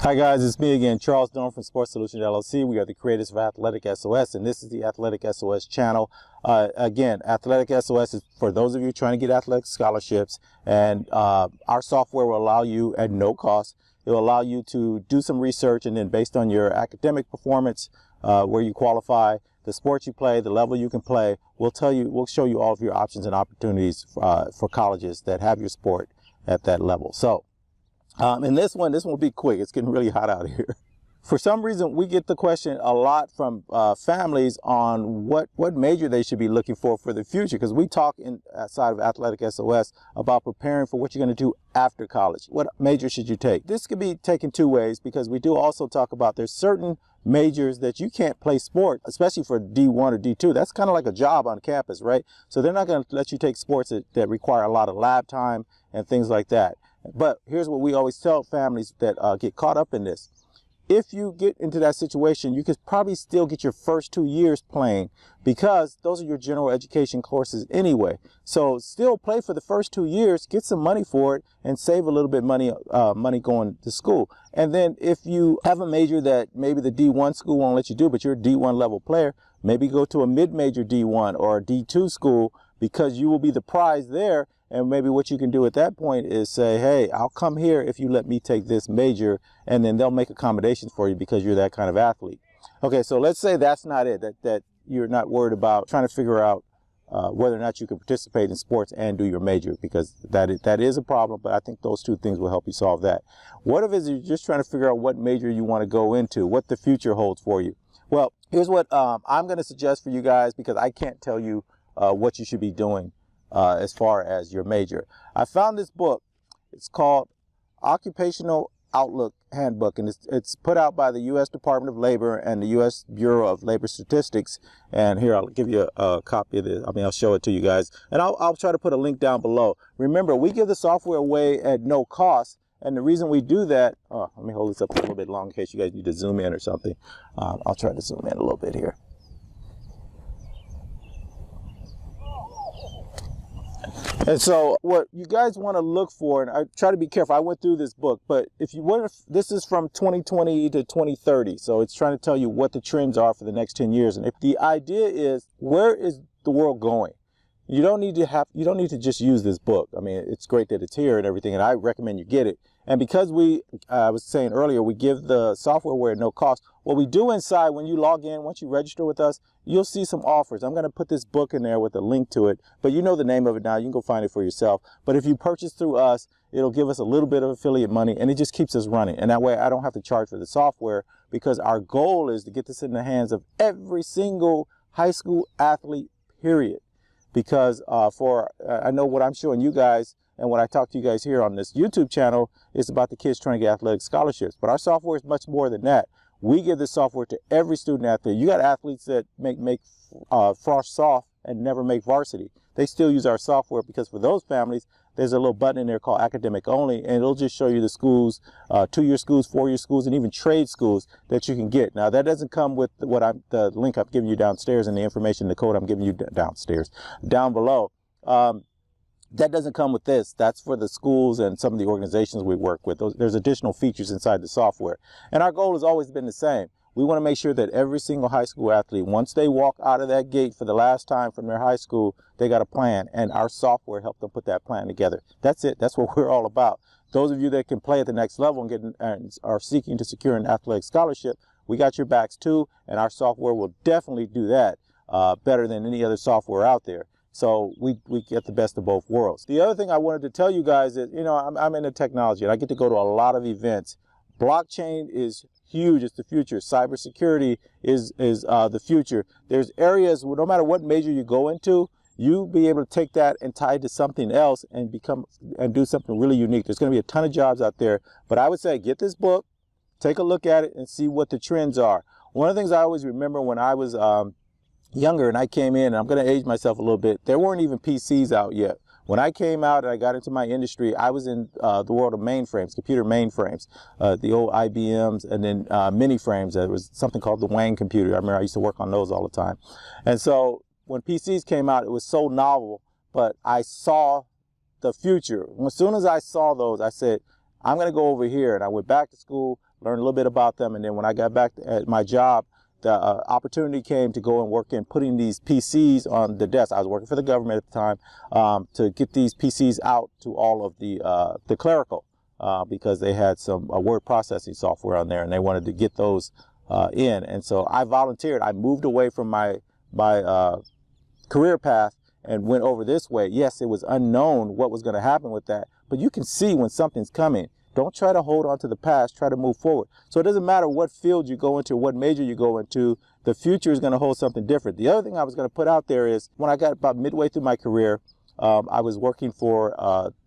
Hi guys, it's me again, Charles Dorn from Sports Solutions LLC. We are the creators of AthleticSOS, and this is the AthleticSOS channel. Again, AthleticSOS is for those of you trying to get athletic scholarships, and our software will allow you at no cost. It will allow you to do some research, and then based on your academic performance, where you qualify, the sport you play, the level you can play, we'll show you all of your options and opportunities for colleges that have your sport at that level. So. And this one will be quick. It's getting really hot out here. For some reason, we get the question a lot from families on what major they should be looking for the future, because we talk inside of AthleticSOS about preparing for what you're going to do after college. What major should you take? This could be taken two ways, because we do also talk about there's certain majors that you can't play sport, especially for D1 or D2. That's kind of like a job on campus, right? So they're not going to let you take sports that require a lot of lab time and things like that. But here's what we always tell families that get caught up in this. If you get into that situation, you could probably still get your first 2 years playing, because those are your general education courses anyway. So still play for the first 2 years, get some money for it, and save a little bit money going to school. And then if you have a major that maybe the D1 school won't let you do, but you're a D1 level player, maybe go to a mid-major D1 or a D2 school, because you will be the prize there. And maybe what you can do at that point is say, hey, I'll come here if you let me take this major, and then they'll make accommodations for you because you're that kind of athlete. Okay, so let's say that's not it, that you're not worried about trying to figure out whether or not you can participate in sports and do your major, because that is a problem, but I think those two things will help you solve that. What if you're just trying to figure out what major you want to go into, what the future holds for you? Well, here's what I'm going to suggest for you guys, because I can't tell you what you should be doing as far as your major. I found this book. It's called Occupational Handbook, and it's put out by the U.S. Department of Labor and the U.S. Bureau of Labor Statistics. And here, I'll give you a copy of this. I'll show it to you guys, and I'll try to put a link down below. Remember, we give the software away at no cost, and the reason we do that, let me hold this up a little bit long in case you guys need to zoom in or something. I'll try to zoom in a little bit here. And so what you guys want to look for, and I try to be careful, I went through this book, but if you want, this is from 2020 to 2030. So it's trying to tell you what the trends are for the next 10 years. And if the idea is, where is the world going? You don't need to just use this book. I mean, it's great that it's here and everything, and I recommend you get it. And because I was saying earlier, we give the software away at no cost. What we do inside, when you log in, once you register with us, you'll see some offers. I'm going to put this book in there with a link to it, but you know the name of it now. You can go find it for yourself. But if you purchase through us, it'll give us a little bit of affiliate money, and it just keeps us running. And that way I don't have to charge for the software, because our goal is to get this in the hands of every single high school athlete, period. Because I know what I'm showing you guys, and when I talk to you guys here on this YouTube channel, is about the kids trying to get athletic scholarships. But our software is much more than that. We give this software to every student athlete. You got athletes that make frosh soft and never make varsity. They still use our software, because for those families, there's a little button in there called Academic Only, and it'll just show you the schools, 2-year schools, 4-year schools, and even trade schools that you can get. Now, that doesn't come with the link I'm giving you downstairs and the information, the code I'm giving you down below. That doesn't come with this. That's for the schools and some of the organizations we work with. There's additional features inside the software. And our goal has always been the same. We want to make sure that every single high school athlete, once they walk out of that gate for the last time from their high school, they got a plan, and our software helped them put that plan together. That's it. That's what we're all about. Those of you that can play at the next level and are seeking to secure an athletic scholarship, we got your backs too, and our software will definitely do that better than any other software out there. So we get the best of both worlds. The other thing I wanted to tell you guys is, you know, I'm into technology, and I get to go to a lot of events. Blockchain is huge. It's the future. Cybersecurity is the future. There's areas where no matter what major you go into, you'll be able to take that and tie it to something else and do something really unique. There's going to be a ton of jobs out there, but I would say get this book, take a look at it, and see what the trends are. One of the things I always remember when I was younger and I came in, and I'm going to age myself a little bit, there weren't even PCs out yet. When I came out and I got into my industry, I was in the world of mainframes, computer mainframes, the old IBMs, and then mini frames. There was something called the Wang computer. I remember I used to work on those all the time. And so when PCs came out, it was so novel, but I saw the future. As soon as I saw those, I said, I'm going to go over here. And I went back to school, learned a little bit about them, and then when I got back at my job, the opportunity came to go and work in putting these PCs on the desk. I was working for the government at the time, to get these PCs out to all of the clerical, because they had some word processing software on there, and they wanted to get those in. And so I volunteered. I moved away from my career path and went over this way. Yes, it was unknown what was going to happen with that, but you can see when something's coming. Don't try to hold on to the past, try to move forward. So it doesn't matter what field you go into, what major you go into, the future is going to hold something different. The other thing I was going to put out there is, when I got about midway through my career, I was working for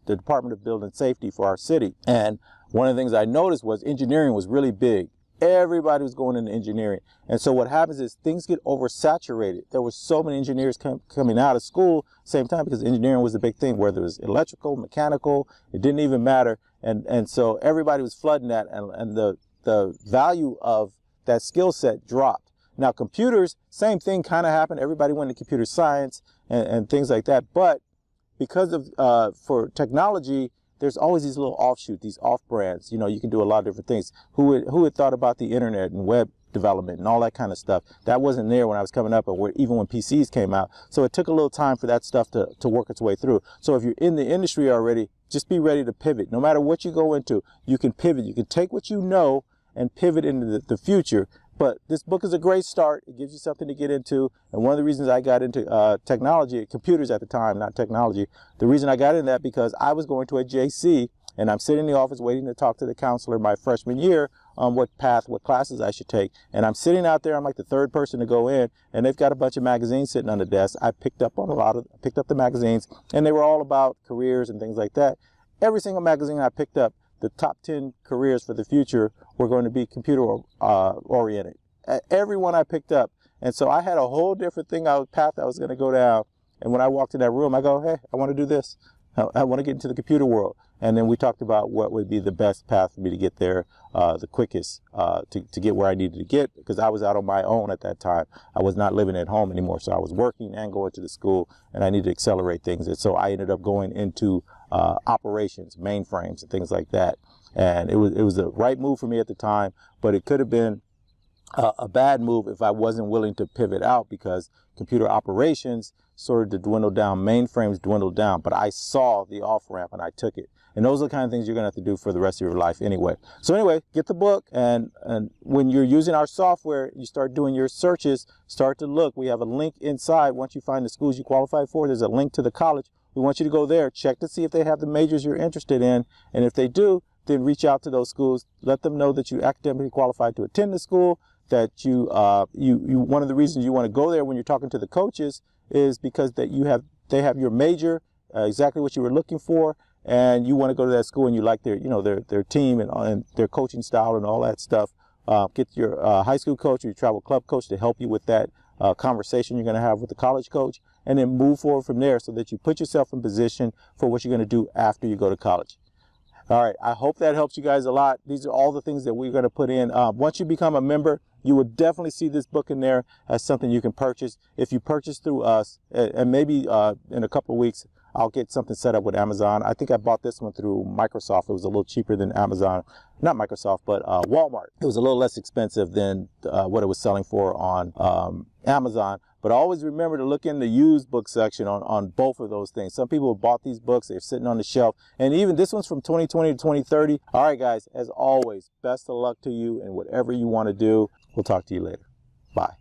the Department of Building Safety for our city. And one of the things I noticed was engineering was really big. Everybody was going into engineering. And so what happens is things get oversaturated. There were so many engineers coming out of school same time, because engineering was the big thing, whether it was electrical, mechanical, it didn't even matter. And so everybody was flooding that, and the value of that skill set dropped. Now computers, same thing kind of happened. Everybody went into computer science and things like that. But because of for technology, there's always these little offshoots, these off brands. You know, you can do a lot of different things. Who had thought about the internet and web development and all that kind of stuff? That wasn't there when I was coming up, or even when PCs came out. So it took a little time for that stuff to work its way through. So if you're in the industry already, just be ready to pivot. No matter what you go into, you can pivot. You can take what you know and pivot into the future. But this book is a great start. It gives you something to get into. And one of the reasons I got into technology, computers at the time, not technology, the reason I got into that because I was going to a JC, and I'm sitting in the office waiting to talk to the counselor my freshman year on what classes I should take. And I'm sitting out there, I'm like the third person to go in, and they've got a bunch of magazines sitting on the desk. I picked up the magazines, and they were all about careers and things like that. Every single magazine I picked up, the top 10 careers for the future were going to be computer oriented. Every one I picked up. And so I had a whole different path I was going to go down. And when I walked in that room, I go, hey, I want to do this. I want to get into the computer world. And then we talked about what would be the best path for me to get there, the quickest, to get where I needed to get, because I was out on my own at that time. I was not living at home anymore. So I was working and going to the school, and I needed to accelerate things. And so I ended up going into operations, mainframes, and things like that. And it was the right move for me at the time, but it could have been a bad move if I wasn't willing to pivot out, because computer operations started to dwindle down, mainframes dwindled down, but I saw the off-ramp and I took it. And those are the kind of things you're going to have to do for the rest of your life anyway. So anyway, get the book, and when you're using our software, you start doing your searches, start to look. We have a link inside. Once you find the schools you qualify for, there's a link to the college. We want you to go there, check to see if they have the majors you're interested in, and if they do, then reach out to those schools, let them know that you academically qualified to attend the school, that you one of the reasons you want to go there when you're talking to the coaches is because that they have your major, exactly what you were looking for, and you want to go to that school and you like their their team and their coaching style and all that stuff. Get your high school coach or your travel club coach to help you with that conversation you're going to have with the college coach, and then move forward from there so that you put yourself in position for what you're going to do after you go to college. All right, I hope that helps you guys a lot. These are all the things that we're going to put in. Once you become a member, you will definitely see this book in there as something you can purchase. If you purchase through us, and maybe in a couple of weeks, I'll get something set up with Amazon. I think I bought this one through Microsoft. It was a little cheaper than Amazon. Not Microsoft, but Walmart. It was a little less expensive than what it was selling for on Amazon. But always remember to look in the used book section on both of those things. Some people have bought these books. They're sitting on the shelf. And even this one's from 2020 to 2030. All right, guys, as always, best of luck to you in whatever you want to do. We'll talk to you later. Bye.